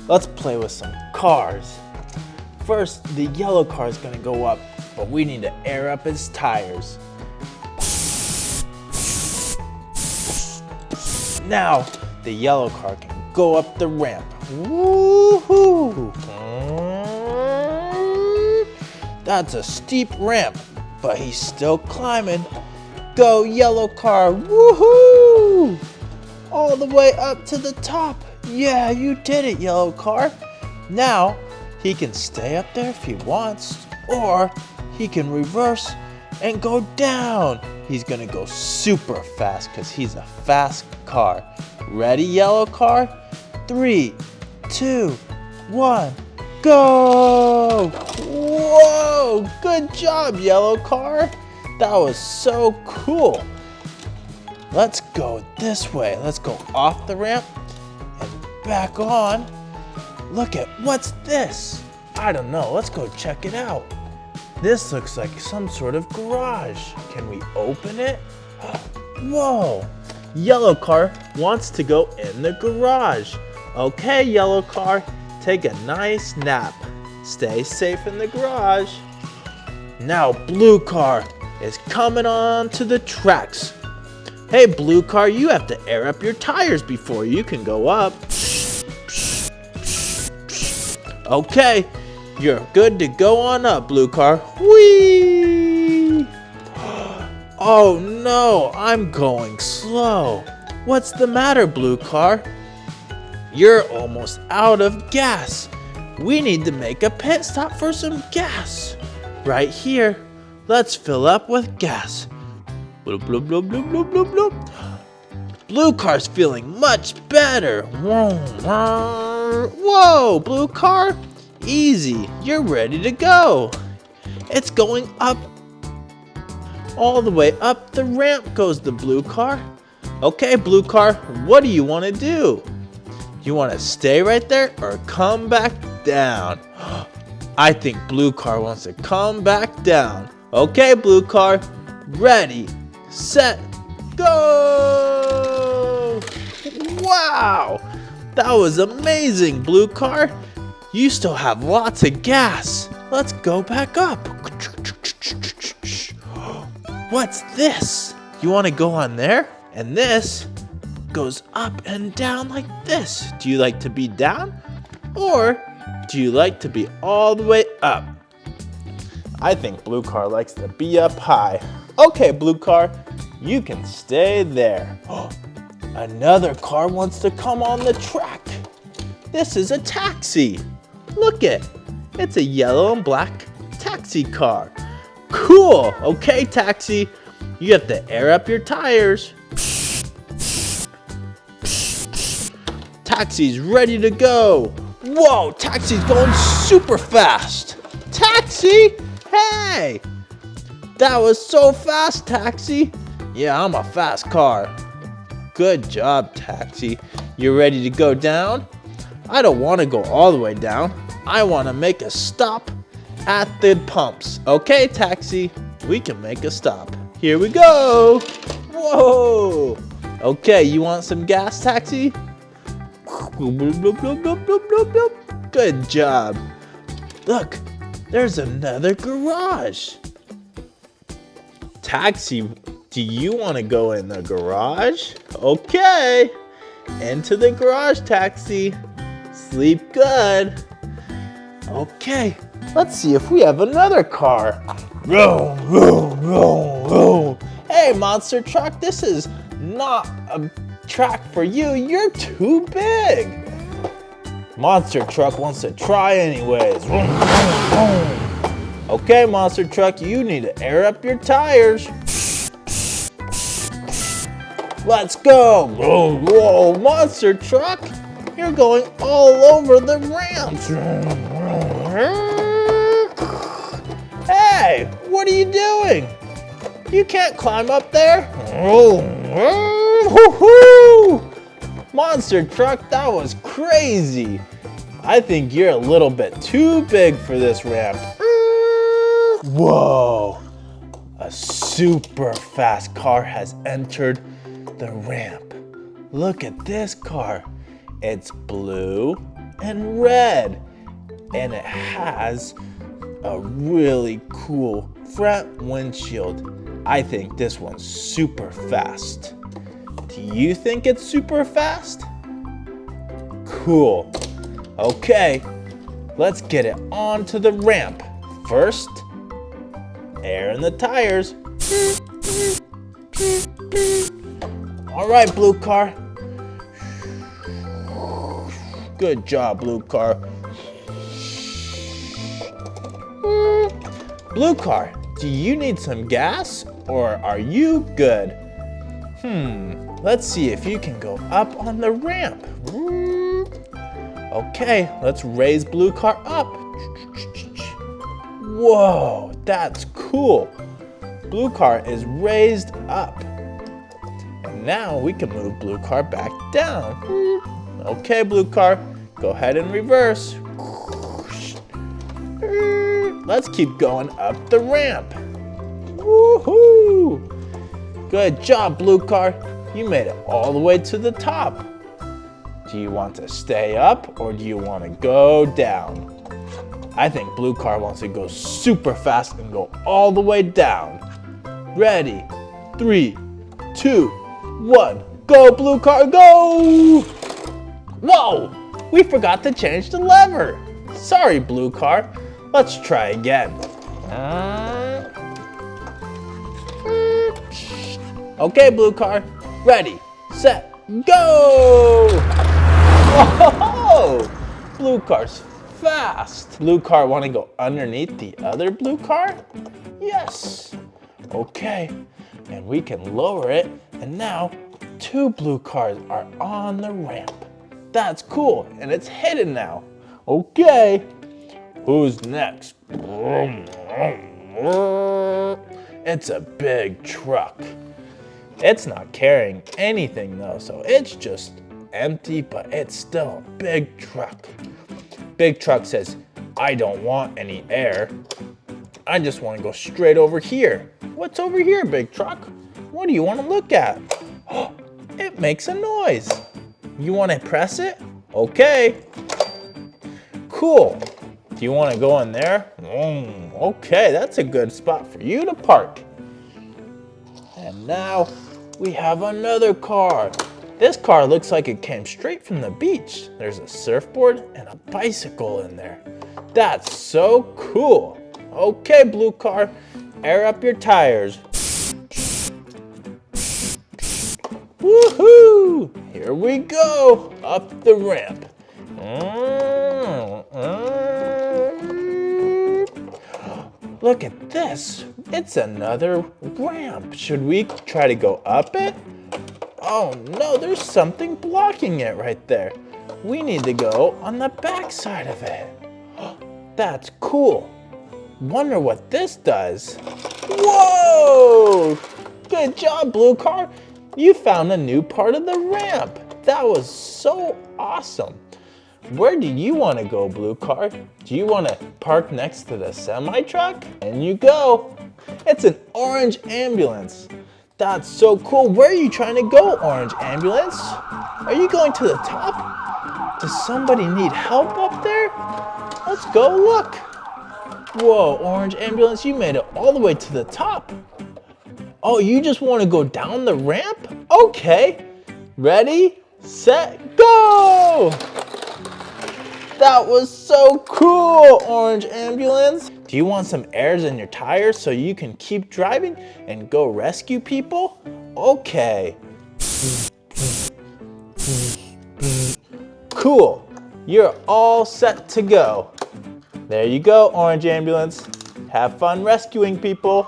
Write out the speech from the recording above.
Let's play with some cars. First, the yellow car is gonna go up, but we need to air up its tires. Now, the yellow car can go up the ramp. Woohoo! That's a steep ramp, but he's still climbing. Go, yellow car! Woohoo! All the way up to the top. Yeah, you did it, yellow car. Now, he can stay up there if he wants, or he can reverse and go down. He's gonna go super fast because he's a fast car. Ready, yellow car? 3, 2, 1, go! Whoa, good job, yellow car. That was so cool. Let's go this way. Let's go off the ramp and back on. Look at, what's this? I don't know, let's go check it out. This looks like some sort of garage. Can we open it? Whoa, yellow car wants to go in the garage. Okay, yellow car, take a nice nap. Stay safe in the garage. Now blue car is coming on to the tracks. Hey, blue car, you have to air up your tires before you can go up. Okay, you're good to go on up, blue car. Whee! Oh no, I'm going slow. What's the matter, blue car? You're almost out of gas. We need to make a pit stop for some gas. Right here, let's fill up with gas. Bloop, bloop, bloop, bloop, bloop, bloop, bloop. Blue car's feeling much better. Whoa, blue car. Easy, you're ready to go. It's going up. All the way up the ramp goes the blue car. Okay, blue car, what do you want to do? You want to stay right there or come back down? I think blue car wants to come back down. Okay, blue car, ready, set, go! Wow, that was amazing, blue car. You still have lots of gas. Let's go back up. What's this? You want to go on there? And this goes up and down like this. Do you like to be down? Or do you like to be all the way up? I think blue car likes to be up high. Okay, blue car, you can stay there. Another car wants to come on the track. This is a taxi. Look it, it's a yellow and black taxi car. Cool, okay taxi, you have to air up your tires. Taxi's ready to go. Whoa, taxi's going super fast. Taxi, hey, that was so fast, taxi. Yeah, I'm a fast car. Good job, taxi. You ready to go down? I don't want to go all the way down. I want to make a stop at the pumps. Okay, taxi, we can make a stop. Here we go. Whoa. Okay, you want some gas, taxi? Good job. Look, there's another garage. Taxi, do you want to go in the garage? Okay, into the garage, taxi. Sleep good. Okay, let's see if we have another car. Vroom, vroom, vroom, vroom. Hey, monster truck, this is not a track for you. You're too big. Monster truck wants to try anyways. Vroom, vroom, vroom. Okay, monster truck, you need to air up your tires. Let's go. Whoa, whoa, monster truck, you're going all over the ramps. Hey, what are you doing? You can't climb up there. Monster truck, that was crazy. I think you're a little bit too big for this ramp. Whoa, a super fast car has entered the ramp. Look at this car. It's blue and red. And it has a really cool front windshield. I think this one's super fast. Do you think it's super fast? Cool. Okay, let's get it onto the ramp. First, air in the tires. All right, blue car. Good job, blue car. Blue car, do you need some gas or are you good? Let's see if you can go up on the ramp. Okay, let's raise blue car up. Whoa, that's cool. Blue car is raised up. And now we can move blue car back down. Okay, blue car, go ahead and reverse. Let's keep going up the ramp. Woohoo! Good job, blue car. You made it all the way to the top. Do you want to stay up or do you want to go down? I think blue car wants to go super fast and go all the way down. Ready? 3, 2, 1. Go, blue car, go! Whoa! We forgot to change the lever. Sorry, blue car. Let's try again. Okay, blue car. Ready, set, go! Whoa! Blue car's fast. Blue car want to go underneath the other blue car? Yes. Okay, and we can lower it, and now 2 blue cars are on the ramp. That's cool, and it's hidden now. Okay, who's next? It's a big truck. It's not carrying anything though, so it's just empty, but it's still a big truck. Big truck says, I don't want any air. I just want to go straight over here. What's over here, big truck? What do you want to look at? It makes a noise. You want to press it? Okay. Cool. Do you want to go in there? Okay, that's a good spot for you to park. And now we have another car. This car looks like it came straight from the beach. There's a surfboard and a bicycle in there. That's so cool. Okay, blue car, air up your tires. Woohoo! Here we go, up the ramp. Look at this. It's another ramp. Should we try to go up it? Oh no, there's something blocking it right there. We need to go on the back side of it. That's cool. Wonder what this does. Whoa! Good job, blue car. You found a new part of the ramp. That was so awesome. Where do you want to go, blue car? Do you want to park next to the semi-truck? And you go. It's an orange ambulance. That's so cool. Where are you trying to go, orange ambulance? Are you going to the top? Does somebody need help up there? Let's go look. Whoa, orange ambulance, you made it all the way to the top. Oh, you just want to go down the ramp? Okay. Ready, set, go! That was so cool, orange ambulance. Do you want some airs in your tires so you can keep driving and go rescue people? Okay. Cool. You're all set to go. There you go, orange ambulance. Have fun rescuing people.